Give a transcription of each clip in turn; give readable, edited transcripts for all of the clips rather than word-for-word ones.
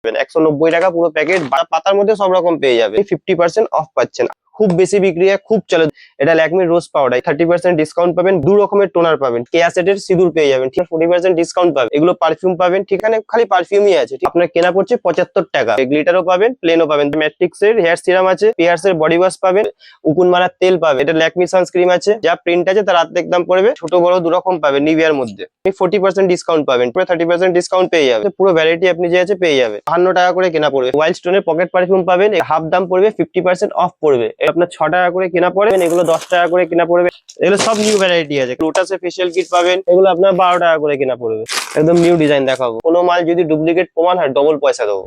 190 টাকা পুরো প্যাকেট, পাতার মধ্যে সব রকম পেয়ে যাবে, 50% অফ পাচ্ছেন। খুব বেশি বিক্রি হয়, খুব চলে। এটা ল্যাকমি রোজ পাউডার, 30% ডিসকাউন্ট পাবেন। 2 রকমের টোনার পাবেন, কেয়া সেটের সিঁদুর পেয়ে যাবেন, ঠিক 40% ডিসকাউন্ট পাবেন। এগুলো পারফিউম পাবেন, ঠিকানে খালি পারফিউমই আছে, আপনার কেনা পড়ছে 75 টাকা। গ্লিটারও পাবেন, প্লেনও পাবেন। ম্যাট্রিক্স এর হেয়ার সিরাম আছে, পিয়ার্স এর বডি ওয়াশ পাবেন, উকুন মারার তেল পাবেন। এটা ল্যাকমি সানস্ক্রিন আছে, যা প্রিন্ট আছে তার অর্ধেক দাম পড়বে। ছোট বড় 2 রকম পাবেন নিভিয়ার মধ্যে, 40% ডিসকাউন্ট পাবেন, পুরো 30% ডিসকাউন্ট পেয়ে যাবেন। পুরো ভ্যারাইটি আপনি যে আছে পেয়ে যাবেন। 52 টাকা করে কেনা পড়বে। ওয়াইল্ড স্টোনের পকেট পারফিউম পাবেন, হাফ দাম পড়বে, 50% অফ পড়বে। আপনার 6 টাকা করে কেনা পড়বে, এগুলো 10 টাকা করে কেনা পড়বে। এগুলো সব নিউ ভ্যারাইটি আছে। লোটাসের ফেশিয়াল কিট পাবেন, এগুলো আপনার 12 টাকা করে কেনা পড়বে। একদম নিউ ডিজাইন দেখাবো। কোনো মাল যদি ডুপ্লিকেট প্রমাণ হয়, ডবল পয়সা দেবো।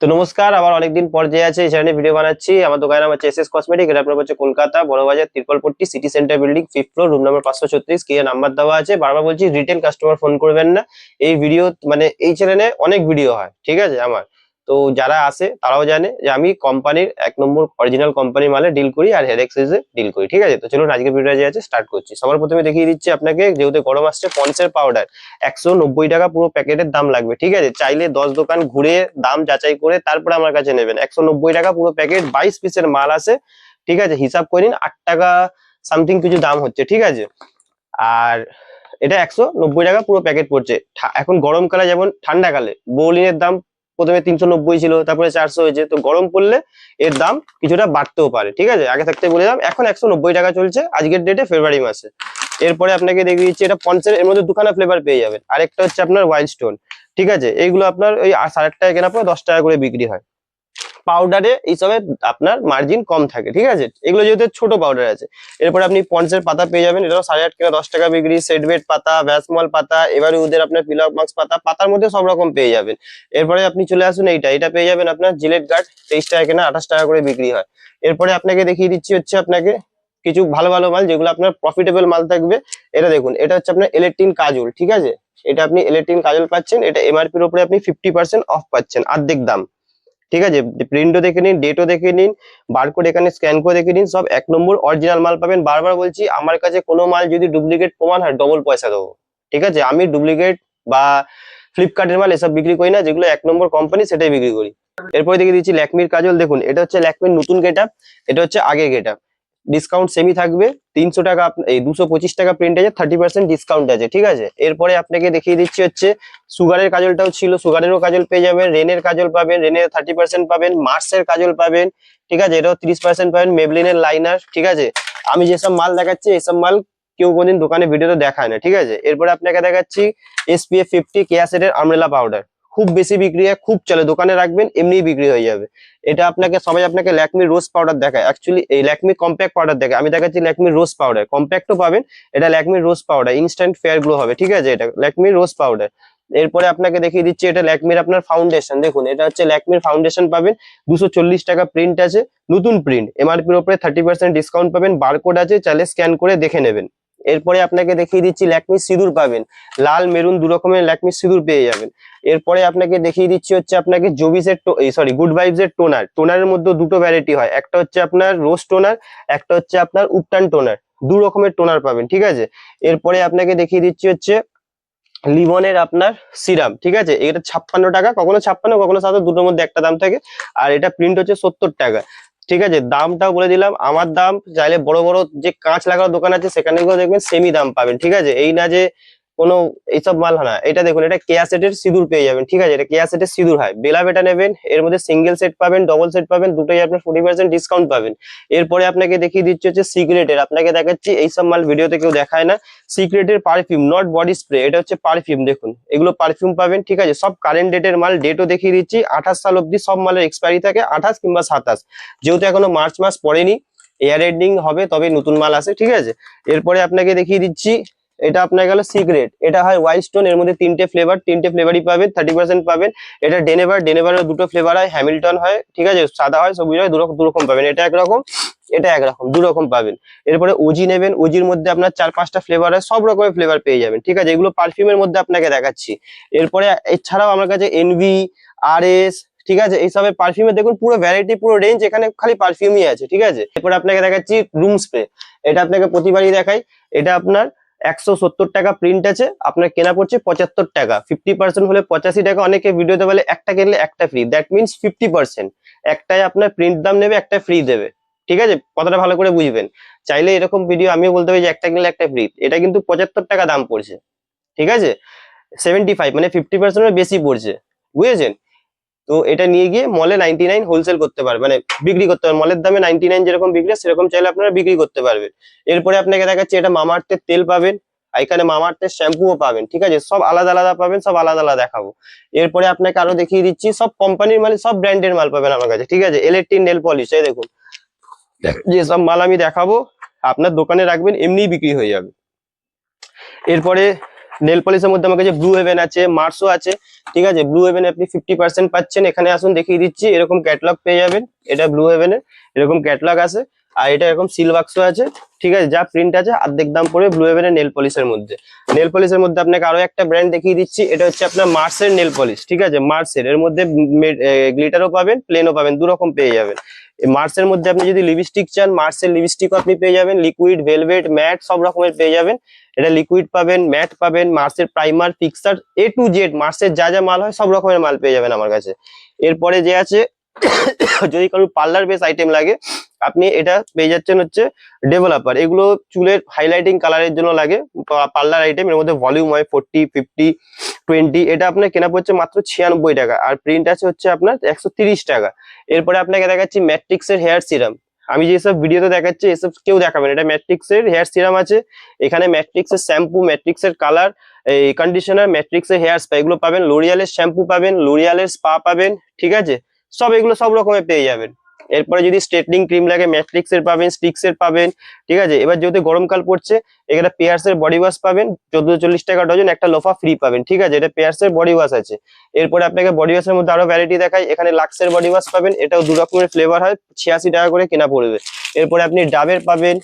তো নমস্কার, আবার অনেকদিন পর যে আছে এই চ্যানেলে ভিডিও বানাচ্ছি। আমার দোকানের নাম হচ্ছে এসএস কসমেটিক। এটা আপনার হচ্ছে Kolkata Burrabazar Tripolpatti city centre building 5th floor, room number 536। কি নাম্বার দেওয়া আছে, বারবার বলছি রিটেল কাস্টমার ফোন করবেন না। এই ভিডিও মানে এই চ্যানেলে অনেক ভিডিও হয়, ঠিক আছে আমার। তো যারা আসে তারাও জানে যে আমি কোম্পানির 1 নম্বর অরিজিনাল কোম্পানির মালে ডিল করি আর হেড এক্সেসে ডিল করি, ঠিক আছে। তো চলুন আজকে ভিডিওটা যে আছে স্টার্ট করছি। সবার প্রথমে দেখিয়ে দিচ্ছি আপনাকে, যেহেতু গরম আসছে, পন্সের পাউডার 190 টাকা পুরো প্যাকেটের দাম লাগবে, ঠিক আছে। চাইলে 10 দোকান ঘুরে দাম যাচাই করে তারপরে আমার কাছে নেবেন। 190 টাকা পুরো প্যাকেট, 22 পিসের মাল আছে, ঠিক আছে। হিসাব করে নিন, 8 টাকা সামথিং কিছু দাম হচ্ছে, ঠিক আছে। আর এটা 190 টাকা পুরো প্যাকেট পড়ছে। এখন গরমকালে যেমন ঠান্ডাকালে বোলিনের দাম প্রথমে 390 ছিল, তারপরে 400 হয়েছে। তো গরম পড়লে এর দাম কিছুটা বাড়তেও পারে, ঠিক আছে। আগে থাকতে বলে দিলাম, এখন 190 টাকা চলছে আজকের ডেটে, ফেব্রুয়ারি মাসে। এরপরে আপনাকে দেখিয়ে দিচ্ছি, এটা পন্সের, এর মধ্যে দুখানা ফ্লেভার পেয়ে যাবেন। আরেকটা হচ্ছে আপনার ওয়াইল্ড স্টোন, ঠিক আছে। এইগুলো আপনার ওই 8.5 টাকা কেনা পরে 10 টাকা করে বিক্রি হয়। পাউডারে এইসবে আপনার মার্জিন কম থাকে, ঠিক আছে। এগুলো যেহেতু ছোট পাউডার আছে। এরপরে আপনি পন্সের পাতা পেয়ে যাবেন, এটাও 8.5 টাকা 10 টাকা বিক্রি। সেটবেট পাতা, ভ্যাসমল পাতা, এবারে ওদের আপনার ফিলপ মাস্ক পাতা, পাতার মধ্যে সব রকম পেয়ে যাবেন। এরপরে আপনি চলে আসুন, এটা পেয়ে যাবেন আপনার জিলেট গার্ড, 23 টাকা কেনা, 28 টাকা করে বিক্রি হয়। এরপরে আপনাকে দেখিয়ে দিচ্ছি হচ্ছে আপনাকে কিছু ভালো ভালো মাল, যেগুলো আপনার প্রফিটেবল মাল থাকবে। এটা দেখুন, এটা হচ্ছে আপনার ইলেকট্রিন কাজল, ঠিক আছে। এটা আপনি ইলেকট্রিন কাজল পাচ্ছেন, এটা এমআরপির উপরে আপনি 50% অফ পাচ্ছেন, অর্ধেক দাম, ঠিক আছে। প্রিন্টও দেখে নিন, ডেটও দেখে নিন, বারকোড এখানে স্ক্যান করে দেখে নিন, সব 1 নম্বর অরিজিনাল মাল পাবেন। বারবার বলছি, আমার কাছে কোনো মাল যদি ডুপ্লিকেট প্রমাণ হয়, ডবল পয়সা দেবো, ঠিক আছে। আমি ডুপ্লিকেট বা ফ্লিপকার্টের মাল এসব বিক্রি করি না, যেগুলো 1 নম্বর কোম্পানি সেটাই বিক্রি করি। এরপরে দেখে দিচ্ছি ল্যাকমির কাজল, দেখুন এটা হচ্ছে ল্যাকমির নতুন গেটআপ, এটা হচ্ছে আগের গেটআপ। ডিসকাউন্ট সেমি থাকবে, 300 টাকা, এই 225 টাকা প্রিন্ট আছে, 30% ডিসকাউন্ট আছে, ঠিক আছে। এরপরে আপনাকে দেখিয়ে দিচ্ছি হচ্ছে সুগারের কাজলটাও ছিল, সুগারেরও কাজল পেয়ে যাবেন। রেনের কাজল পাবেন, রেনের 30% পাবেন। মার্সের কাজল পাবেন, ঠিক আছে, এটাও 30% পাবেন। মেবলিনের লাইনার, ঠিক আছে। আমি যেসব মাল দেখাচ্ছি এইসব মাল কেউ কোনদিন দোকানে ভিডিওতে দেখায় না, ঠিক আছে। এরপরে আপনাকে দেখাচ্ছি SPF 50 কেয়া সেটের আমরেলা পাউডার। খুব বেশি বিক্রি হয়, খুব চলে, দোকানে রাখবেন এমনিই বিক্রি হয়ে যাবে। এটা আপনাকে সবাই আপনাকে ল্যাকমি রোজ পাউডার দেখায়, অ্যাকচুয়ালি এই ল্যাকমি কম্প্যাক্ট পাউডার দেখায়, আমি দেখাচ্ছি ল্যাকমি রোজ পাউডার। কম্প্যাক্টও পাবেন, এটা ল্যাকমি রোজ পাউডার, ইনস্ট্যান্ট ফেয়ার গ্লো হবে, ঠিক আছে। এটা ল্যাকমি রোজ পাউডার। এরপরে আপনাকে দেখিয়ে দিচ্ছি, এটা ল্যাকমির আপনার ফাউন্ডেশন, দেখুন এটা হচ্ছে ল্যাকমির ফাউন্ডেশন পাবেন, 240 টাকা প্রিন্ট আছে, নতুন প্রিন্ট, এমআরপির উপরে 30% ডিসকাউন্ট পাবেন। বারকোড আছে, চাইলে স্ক্যান করে দেখে নেবেন। এরপরে আপনাকে দেখিয়ে দিচ্ছি ল্যাকমি সিঁদুর পাবেন, লাল মেরুন 2 রকমের ল্যাকমি সিঁদুর পেয়ে যাবেন। এরপরে আপনাকে দেখিয়ে দিচ্ছি হচ্ছে আপনাকে জোবিসের গুড ভাইবস এর টোনার। টোনারের মধ্যে 2টো ভ্যারাইটি হয়, একটা হচ্ছে আপনার রোজ টোনার, একটা হচ্ছে আপনার উপটান টোনার। 2 রকমের টোনার পাবেন, ঠিক আছে। এরপরে আপনাকে দেখিয়ে দিচ্ছি হচ্ছে লিভনের আপনার সিরাম, ঠিক আছে। এটা 56 টাকা, কখনো 56 কখনো 57, দুটোর মধ্যে একটা দাম থাকে। আর এটা প্রিন্ট হচ্ছে 70 টাকা, ঠিক আছে। দামটাও বলে দিলাম, আমার দাম, চাইলে বড় বড় যে কাঁচ লাগানো দোকান আছে সেখানে গিয়ে দেখবেন সেমি দাম পাবেন, ঠিক আছে। এই না যে কোনো এইসব মাল হয় না। এটা দেখুন, এটা কেয়া সেটের সিঁদুর পেয়ে যাবেন, ঠিক আছে। এটা কেয়া সেটের সিঁদুর হয়, বেলা বেটা নেবেন, এর মধ্যে সিঙ্গেল সেট পাবেন, ডবল সেট পাবেন, দুটোই আপনার 40% ডিসকাউন্ট পাবেন। এরপরে আপনাকে দেখিয়ে দিচ্ছি হচ্ছে সিক্রেটের, আপনাকে দেখাচ্ছি এইসব মাল ভিডিওতে কেউ দেখায় না। সিক্রেটের পারফিউম, নট বডি স্প্রে, এটা হচ্ছে পারফিউম, দেখুন এগুলো পারফিউম পাবেন, ঠিক আছে। সব কারেন্ট ডেটের মাল, ডেটও দেখিয়ে দিচ্ছি, 28 সাল অব্দি সব মালের এক্সপায়ারি থাকে, 28 কিংবা 27। যেহেতু এখনো মার্চ মাস পড়েনি, এয়ার এন্ডিং হবে তবে নতুন মাল আসে, ঠিক আছে। এরপরে আপনাকে দেখিয়ে দিচ্ছি, এটা আপনার গেল সিক্রেট, এটা হয় ওয়াইল্ড স্টোন, এর মধ্যে 3টে ফ্লেভার, 3টে ফ্লেভারই পাবেন, 30% পাবেন। এটা ডেনেভারের 2টো ফ্লেভার হয়, হ্যামিল্টন হয়, ঠিক আছে, সাদা হয়, সবুজ হয়, 2 রকম পাবেন। এটা একরকম, এটা একরকম, 2 রকম পাবেন। এরপরে ওজি নেবেন, ওজির মধ্যে আপনার 4-5টা ফ্লেভার হয়, সব রকমের ফ্লেভার পেয়ে যাবেন, ঠিক আছে। এগুলো পারফিউমের মধ্যে আপনাকে দেখাচ্ছি। এরপরে এছাড়াও আমার কাছে এনভি, RS, ঠিক আছে, এইসবের পারফিউমে দেখুন পুরো ভ্যারাইটি, পুরো রেঞ্জ, এখানে খালি পারফিউমই আছে, ঠিক আছে। এরপরে আপনাকে দেখাচ্ছি রুম স্প্রে, এটা আপনাকে প্রতিবারই দেখাই। এটা আপনার 170 টাকা প্রিন্ট আছে, আপনার কেনা পড়ছে 75 টাকা। 50% হলে 85 টাকা। অনেকে ভিডিওতে বলে একটা কিনলে একটা ফ্রি, দ্যাট মিনস 50%। একটাই আপনার প্রিন্ট দাম নেবে, একটা ফ্রি দেবে। ঠিক আছে, কথাটা ভালো করে বুঝবেন। চাইলে এরকম ভিডিও আমিও বলতে পারি যে একটা কিনলে একটা ফ্রি, এটা কিন্তু 75 টাকা দাম পড়ছে। ঠিক আছে, 75 মানে 50% বেশি পড়ছে, বুঝেছেন? তো এটা নিয়ে গিয়ে মলে 99 হোলসেল করতে পারবে, মানে বিক্রি করতে পারবে। মলের দামে 99 যেরকম বিক্রি হয় সেরকম চাইলে আপনারা বিক্রি করতে পারবেন। এরপরে আপনাকে দেখাচ্ছি, এটা মামাআর্থের তেল পাবেন, আর এখানে মামাআর্থের শ্যাম্পুও পাবেন। ঠিক আছে, সব আলাদা আলাদা পাবেন, সব আলাদা আলাদা দেখাবো। এরপরে আপনাকে আরো দেখিয়ে দিচ্ছি, সব কোম্পানির মাল, সব ব্র্যান্ডের মাল পাবেন আমার কাছে। ঠিক আছে, ইলেকট্রিক নেল পলিশ, এই দেখুন, যে সব মাল আমি দেখাবো আপনার দোকানে রাখবেন, এমনিই বিক্রি হয়ে যাবে। এরপরে নেল পলিশের মধ্যে আমার কাছে ব্লু হেভেন আছে, মার্সও আছে। ঠিক আছে, ব্লু হেভেনে আপনি 50% পাচ্ছেন। এখানে আসুন দেখিয়ে দিচ্ছি, এরকম ক্যাটলগ পেয়ে যাবেন। এটা ব্লু হেভেনের এরকম ক্যাটলগ আছে, আর এটা এরকম সিল বাক্সও আছে। ঠিক আছে, যা প্রিন্ট আছে অর্ধেক দাম পড়বে ব্লু হেভেনের নেল পলিশের মধ্যে। নেল পলিশের মধ্যে আপনাকে আরো একটা ব্র্যান্ড দেখিয়ে দিচ্ছি, এটা হচ্ছে আপনার মার্সের নেল পলিশ। ঠিক আছে, মার্সের এর মধ্যে গ্লিটারও পাবেন, প্লেনও পাবেন, দু রকম পেয়ে যাবেন। মার্সের মধ্যে আপনি যদি লিপস্টিক চান, মার্সের লিপস্টিকও আপনি পেয়ে যাবেন, লিকুইড, ভেলভেট, ম্যাট সব রকমের পেয়ে যাবেন। এটা লিকুইড পাবেন, ম্যাট পাবেন, মার্সের primer, fixer, A to Z মার্সের যা যা মাল হয় সব রকমের মাল পেয়ে যাবেন আমার কাছে। এরপরে যে আছে, যদি কারো পার্লার বেস আইটেম লাগে, আপনি এটা পেয়ে যাচ্ছেন হচ্ছে ডেভেলপার। এগুলো চুলের হাইলাইটিং কালারের জন্য লাগে, পার্লার আইটেম। এর মধ্যে ভলিউম হয় 40, 50, 20। এটা আপনার কেনা পড়ছে মাত্র 96 টাকা, আর প্রিন্ট আছে হচ্ছে আপনার 130 টাকা। এরপরে আপনাকে দেখাচ্ছি ম্যাট্রিক্সের হেয়ার সিরাম। আমি যেসব ভিডিওতে দেখাচ্ছি এসব কেউ দেখাবেন, এটা ম্যাট্রিক্সের হেয়ার সিরাম আছে। এখানে ম্যাট্রিক্সের শ্যাম্পু, ম্যাট্রিক্সের কালার, এই কন্ডিশনার, ম্যাট্রিক্সের হেয়ার স্পা এগুলো পাবেন। লোরিয়ালের শ্যাম্পু পাবেন, লোরিয়ালের স্পা পাবেন। ঠিক আছে, সব এগুলো সব রকমের পেয়ে যাবেন। এরপরে যদি স্ট্রেটনিং ক্রিম লাগে, ম্যাট্রিক্সের পাবেন, স্টিক্সের পাবেন। ঠিক আছে, এবার যেহেতু গরমকাল পড়ছে, এখানে পেয়ার্সের বডি ওয়াশ পাবেন 1440 টাকা ডজন, একটা লোফা ফ্রি পাবেন। ঠিক আছে, এটা পেয়ার্সের বডি ওয়াশ আছে। এরপরে আপনাকে বডি ওয়াশের মধ্যে আরো ভ্যারাইটি দেখাই, এখানে লাক্সের বডি ওয়াশ পাবেন, এটাও দু রকমের ফ্লেভার হয়, 86 টাকা করে কেনা পড়বে। এরপরে আপনি ডাবের পাবেন।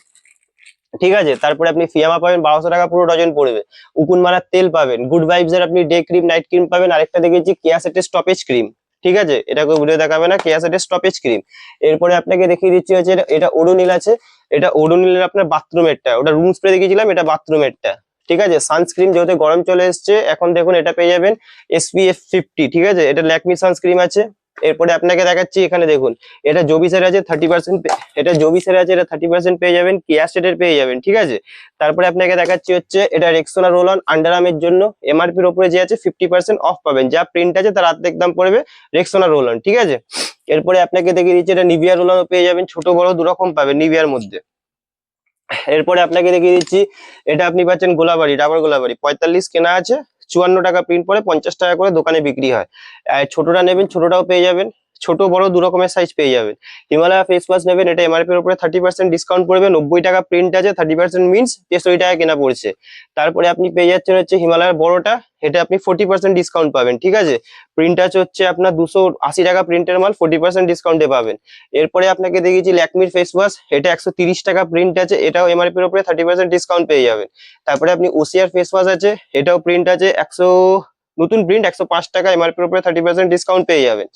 ঠিক আছে, তারপরে আপনি ফিয়ামা পাবেন, 1200 টাকা পুরো ডজন পড়বে। উকুন মারার তেল পাবেন, গুড ভাইবস এর আপনি ডে ক্রিম, নাইট ক্রিম পাবেন। আরেকটা দেখেছি কেয়া সেটের স্টপেজ ক্রিম। ঠিক আছে, এটা কেউ ভিডিও দেখাবে না, কেয়া সেটের স্টপেজ ক্রিম। এরপরে আপনাকে দেখিয়ে দিচ্ছি হচ্ছে এটা ওডোনিল আছে। এটা ওডোনিলের আপনার বাথরুমেরটা, ওটা রুম স্প্রে দেখিয়েছিলাম, এটা বাথরুমেরটা। ঠিক আছে, সানস্ক্রিন যেহেতু গরম চলে এসছে এখন, দেখুন এটা পেয়ে যাবেন SPF 50। ঠিক আছে, এটা ল্যাকমি সানস্ক্রিন আছে। এরপরে আপনাকে দেখাচ্ছি, এখানে দেখুন, এটা জোবিসের আছে 30%, এটা জোবিসের আছে, এটা 30% পেয়ে যাবেন, কেয়া স্টেটের পেয়ে যাবেন। ঠিক আছে, তারপরে আপনাকে দেখাচ্ছি হচ্ছে এটা রেক্সোনা রোল অন আন্ডারআর্মের জন্য, এমআরপির উপরে যে আছে 50% অফ পাবেন, যা প্রিন্ট আছে তার অর্ধেক দাম পড়বে রেক্সোনা রোল অন। ঠিক আছে, এরপরে আপনাকে দেখিয়ে দিচ্ছি, এটা নিভিয়া রোল অন পেয়ে যাবেন, ছোট বড় দু রকম পাবেন নিভিয়ার মধ্যে। এরপরে আপনাকে দেখিয়ে দিচ্ছি, এটা আপনি পাচ্ছেন গোলাবাড়ি, ডাবর গোলাবাড়ি, 45 কেনা আছে, 54 টাকা প্রিন্ট পড়ে, 50 টাকা করে দোকানে বিক্রি হয়। আর ছোটটা নেবেন, ছোটটাও পেয়ে যাবেন, ছোট বড় দু রকমের সাইজ পেয়ে যাবেন। হিমালয়া ফেস ওয়াশ নেবেন, এটা এমআরপি এর উপরে 30% ডিসকাউন্ট পড়বে, 90 টাকা প্রিন্ট আছে, 30% মিনস 63 টাকা কেনা পড়ছে। তারপরে আপনি পেয়ে যাচ্ছেন হচ্ছে হিমালয়ার বড়টা, এটা আপনি 40% ডিসকাউন্ট পাবেন। ঠিক আছে, প্রিন্ট আছে হচ্ছে আপনার 280 টাকা প্রিন্টের মাল, 40% ডিসকাউন্টে পাবেন। এরপরে আপনাকে দেখিয়েছি ল্যাকমির ফেস ওয়াশ, এটা 130 টাকা প্রিন্ট আছে, এটাও এমআরপি এর উপরে 30% ডিসকাউন্ট পেয়ে যাবেন। তারপরে আপনি ওসিআর ফেস ওয়াশ আছে, এটাও প্রিন্ট আছে 100, নতুন প্রিন্ট 105 টাকা, এমআরপি এর উপরে 30% ডিসকাউন্ট পেয়ে যাবেন।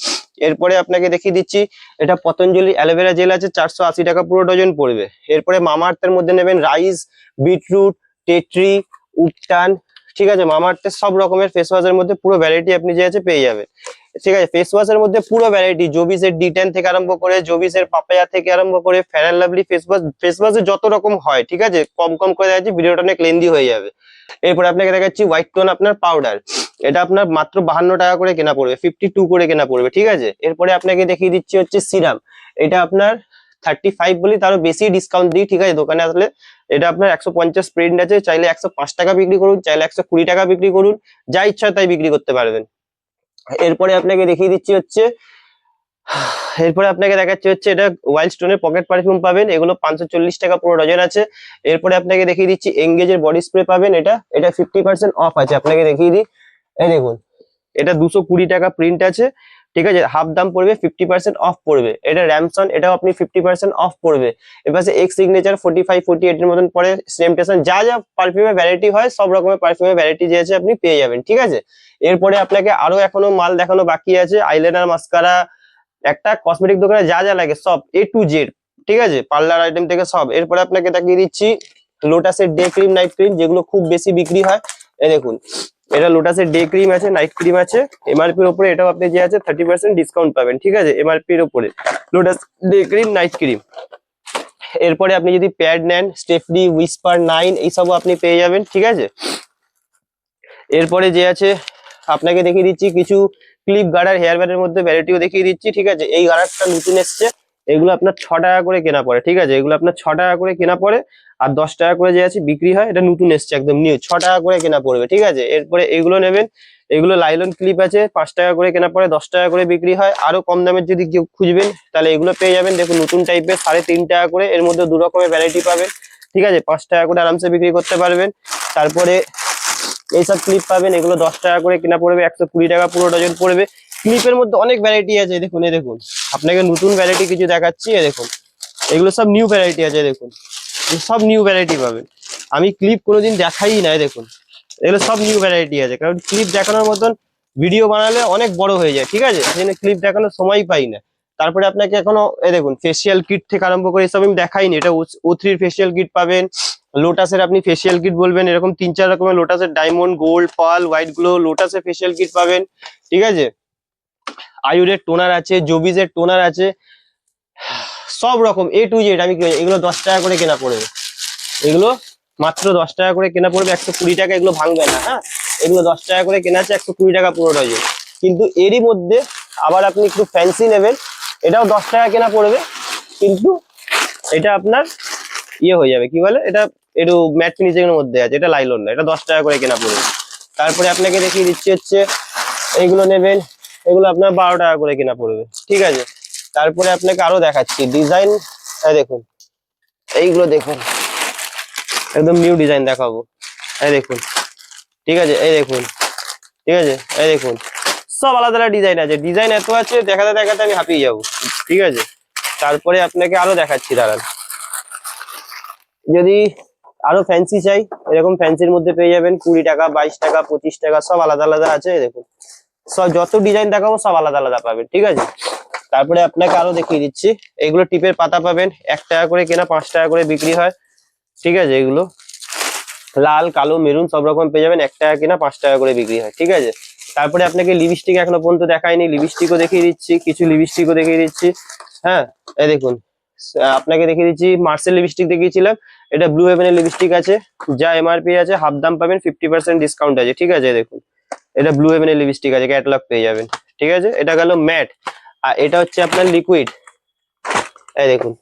এরপরে আপনাকে দেখিয়ে দিচ্ছি, এটা পতঞ্জলি অ্যালোভেরা জেল আছে, 480 টাকা পুরো ডজন পড়বে। এরপরে মামাআর্থের মধ্যে নেবেন রাইস, বিটরুট, টেট্রি, উপটান। ঠিক আছে, মামাআর্থের সব রকমের ফেস ওয়াশের মধ্যে পুরো ভ্যারাইটি আপনি যে আছে পেয়ে যাবেন। ঠিক আছে, ফেস ওয়াশের মধ্যে পুরো ভ্যারাইটি, জোবিসের D10 থেকে আরম্ভ করে, জোবিসের পাপায়া থেকে আরম্ভ করে, Fair and Lovely face wash, face ওয়াশে যত রকম হয়। ঠিক আছে, কম কম করে দেখাচ্ছি, ভিডিওটা অনেক লেন্দি হয়ে যাবে। এরপরে আপনাকে দেখাচ্ছি হোয়াইট টোন আপনার পাউডার, এটা আপনার মাত্র 52 টাকা করে কেনা পড়বে, 52 করে কেনা পড়বে। ঠিক আছে, এরপরে আপনাকে দেখিয়ে দিচ্ছি হচ্ছে সিরাম, এটা আপনার 35 বলি, তারও বেশি ডিসকাউন্ট দিই। ঠিক আছে, দোকানে আসলে এটা আপনার 150 প্রিন্ট আছে, চাইলে 105 টাকা বিক্রি করুন, চাইলে 120 টাকা বিক্রি করুন, যা ইচ্ছা তাই বিক্রি করতে পারবেন। এরপরে আপনাকে দেখিয়ে দিচ্ছি হচ্ছে, এরপরে আপনাকে দেখাচ্ছি হচ্ছে এটা ওয়াইল্ড স্টোনের পকেট পারফিউম পাবেন, এগুলো 540 টাকা পুরো ডজন আছে। এরপরে আপনাকে দেখিয়ে দিচ্ছি এঙ্গেজের বডি স্প্রে পাবেন, এটা 50% অফ আছে। আপনাকে দেখিয়ে দিই, এই দেখুন, এটা 220 টাকা প্রিন্ট আছে। ঠিক আছে, হাফ দাম পড়বে, 50% অফ পড়বে। এটা র্যামসন, এটাও আপনি 50% অফ পড়বে। এবার এক্স সিগনেচার 45, 48 এর মতন পরে, সেমটেশন, যা যা পারফিউমের ভ্যারাইটি হয় সব রকমের পারফিউমের ভ্যারাইটি যে আছে আপনি পেয়ে যাবেন। ঠিক আছে, এরপরে আপনাকে আরো এখনো মাল দেখানো বাকি আছে, আইলাইনার, মাস্কারা, একটা কসমেটিক দোকানে যা যা লাগে সব A to Z। ঠিক আছে, পার্লার আইটেম থেকে সব। এরপরে আপনাকে দেখিয়ে দিচ্ছি লোটাসের ডে ক্রিম, নাইট ক্রিম, যেগুলো খুব বেশি বিক্রি হয়। এই দেখুন, এটা লোটাসের ডে ক্রিম আছে, নাইট ক্রিম আছে, এমআরপির উপরে এটাও আপনি যে আছে 30% ডিসকাউন্ট পাবেন, ঠিক আছে, এমআরপির উপরে lotus day cream, night cream. এরপরে আপনি যদি প্যাড নেন, স্টেফনি, উইসপার, 9 এইসবও আপনি পেয়ে যাবেন, ঠিক আছে। এরপরে যে আছে আপনাকে দেখিয়ে দিচ্ছি কিছু ক্লিপ গার্ডার, হেয়ার ব্যান্ডের মধ্যে ভ্যারাইটিও দেখিয়ে দিচ্ছি, ঠিক আছে। এই গার্ডারটা নতুন এসছে, এগুলো আপনার 6 টাকা করে কেনা পড়ে, ঠিক আছে, এগুলো আপনার 6 টাকা করে কেনা পড়ে, আর 10 টাকা করে যে আছে বিক্রি হয়। এটা নতুন এসছে, একদম নিউ, 6 টাকা করে কেনা পড়বে, ঠিক আছে। এরপরে এগুলো নেবেন, এগুলো লাইলন ক্লিপ আছে, 5 টাকা করে কেনা পড়ে, 10 টাকা করে বিক্রি হয়। আরো কম দামের যদি কেউ খুঁজবেন তাহলে এগুলো পেয়ে যাবেন, দেখুন নতুন টাইপের 3.5 টাকা করে, এর মধ্যে 2 রকমের ভ্যারাইটি পাবেন, ঠিক আছে, 5 টাকা করে আরামসে বিক্রি করতে পারবেন। তারপরে এইসব ক্লিপ পাবেন, এগুলো 10 টাকা করে কেনা পড়বে, 120 টাকা পুরো ডজন পড়বে। ক্লিপের মধ্যে অনেক ভ্যারাইটি আছে, দেখুন, এই দেখুন, আপনাকে নতুন ভ্যারাইটি কিছু দেখাচ্ছি, এই দেখুন, এগুলো সব নিউ ভ্যারাইটি আছে, দেখুন, সব নিউ ভ্যারাইটি পাবেন। আমি ক্লিপ কোনোদিন দেখাই না, দেখুন, এগুলো সব নিউ ভ্যারাইটি আছে, কারণ ক্লিপ দেখানোর মতন ভিডিও বানালে অনেক বড় হয়ে যায়, ঠিক আছে, সেই জন্য ক্লিপ দেখানোর সময় পাই না। তারপরে আপনাকে এখনো এই দেখুন ফেসিয়াল কিট থেকে আরম্ভ করে এসব আমি দেখাইনি, এটা O3 ফেসিয়াল কিট পাবেন। লোটাসের আপনি ফেসিয়াল কিট বলবেন, এরকম 3-4 রকমের লোটাসের diamond, gold, pearl, white glow, লোটাসের ফেসিয়াল কিট পাবেন, ঠিক আছে। আয়ুরের টোনার আছে, জোবিজের টোনার আছে, সব রকম A to Z আমি এগুলো 10 টাকা করে কেনা পড়বে, এগুলো মাত্র 10 টাকা করে কেনা পড়বে, 120 টাকা, এগুলো ভাঙবে না, হ্যাঁ, এগুলো 10 টাকা করে কেনা আছে, 120 টাকা পুরো ডজন। কিন্তু এরই মধ্যে আবার আপনি একটু ফ্যান্সি নেবেন, এটাও 10 টাকা কেনা পড়বে, কিন্তু এটা আপনার ইয়ে হয়ে যাবে, কি বলে, এটা একটু ম্যাট ফিনিশিং এর মধ্যে আছে, এটা লাইলন না, এটা 10 টাকা করে কেনা পড়বে। তারপরে আপনাকে দেখিয়ে দিচ্ছি হচ্ছে এইগুলো নেবেন, এগুলো আপনার 12 টাকা করে কেনা পড়বে, ঠিক আছে। তারপরে আপনাকে আরো দেখাচ্ছি ডিজাইন, দেখুন, এইগুলো দেখুন, একদম নিউ ডিজাইন দেখাবো, এই দেখুন, ঠিক আছে, এই দেখুন, ঠিক আছে, এই দেখুন, সব আলাদা আলাদা ডিজাইন আছে, ডিজাইন এত আছে দেখাতে দেখাতে আমি হাঁপিয়ে যাবো, ঠিক আছে। তারপরে আপনাকে আরো দেখাচ্ছি, দাঁড়ান, যদি আরো ফ্যান্সি চাই, এরকম ফ্যান্সির মধ্যে পেয়ে যাবেন 20 টাকা, 22 টাকা, 25 টাকা, সব আলাদা আলাদা আছে, দেখুন, সব যত ডিজাইন দেখাবো সব আলাদা আলাদা পাবেন, ঠিক আছে। তারপরে আপনাকে আরো দেখিয়ে দিচ্ছি, এগুলো টিপের পাতা পাবেন, 1 টাকা করে কেনা, 5 টাকা করে বিক্রি হয়, ঠিক আছে, এগুলো লাল, কালো, মেরুন সব রকম পেয়ে যাবেন, 1 টাকা কেনা, 5 টাকা করে বিক্রি হয়, ঠিক আছে। তারপরে আপনাকে লিপস্টিক এখনো পর্যন্ত দেখায়নি, লিপস্টিকও দেখিয়ে দিচ্ছি, কিছু লিপস্টিকও দেখিয়ে দিচ্ছি, হ্যাঁ, এই দেখুন, আপনাকে দেখিয়ে দিচ্ছি, মার্সেল লিপস্টিক দেখিয়েছিলাম, এটা ব্লু হেভেনের লিপস্টিক আছে, যা এমআরপি আছে হাফ দাম পাবেন, 50% ডিসকাউন্ট আছে, ঠিক আছে, দেখুন, এটা ব্লু হেভেনের লিপস্টিক আছে, ক্যাটালগ পেয়ে যাবেন, ঠিক আছে। এটা গেল ম্যাট, আর এটা হচ্ছে আপনার লিকুইড, এই দেখুন,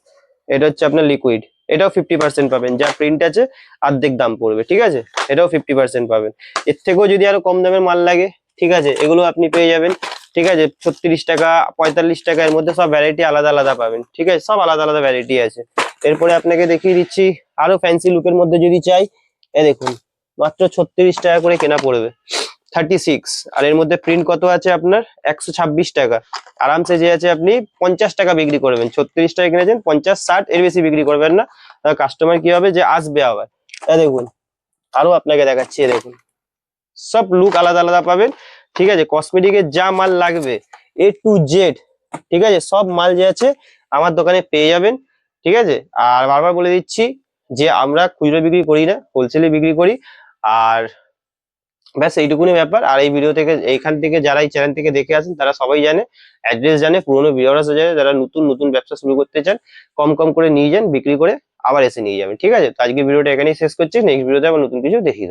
এটা হচ্ছে আপনার লিকুইড, এটাও 50% পাবেন, যা প্রিন্ট আছে অর্ধেক দাম পড়বে, ঠিক আছে, এটাও 50% পাবেন। এর থেকেও যদি আরো কম দামের মাল লাগে, ঠিক আছে, এগুলো আপনি পেয়ে যাবেন, ঠিক আছে, 36 টাকা, 45 টাকা, এর মধ্যে সব ভ্যারাইটি আলাদা আলাদা পাবেন, ঠিক আছে, সব আলাদা আলাদা ভ্যারাইটি আছে। এরপরে আপনাকে দেখিয়ে দিচ্ছি আরো ফ্যান্সি লুকের মধ্যে যদি চাই, এ দেখুন, মাত্র 36 টাকা করে কেনা পড়বে, 36, আর এর মধ্যে প্রিন্ট কত আছে আপনার 126 টাকা, আরামসে যে আছে আপনি 50 টাকা বিক্রি করবেন, 36 টাকা কিনেছেন, 50, 60 এর বেশি বিক্রি করবেন না, কাস্টমার কি হবে যে আসবে আবার। দেখুন, আরো আপনাকে দেখাচ্ছি, দেখুন, সব লুক আলাদা আলাদা পাবেন, ঠিক আছে, কসমেটিকের যা মাল লাগবে A to Z, ঠিক আছে, সব মাল যে আছে আমার দোকানে পেয়ে যাবেন, ঠিক আছে। আর বারবার বলে দিচ্ছি যে আমরা খুচরো বিক্রি করি না, হোলসেলে বিক্রি করি, আর ব্যাস এইটুকুনি ব্যাপার। আর এই ভিডিও থেকে, এইখান থেকে যারা এই চ্যানেল থেকে দেখে আসেন তারা সবাই জানে, অ্যাড্রেস জানে, পুরোনো ভিউয়ার্সও জানে, যারা নতুন নতুন ব্যবসা শুরু করতে চান কম কম করে নিয়ে যান, বিক্রি করে আবার এসে নিয়ে যাবেন, ঠিক আছে। তো আজকে ভিডিওটা এখানেই শেষ করছি, নেক্সট ভিডিওতে আবার নতুন কিছু দেখিয়ে দেবো।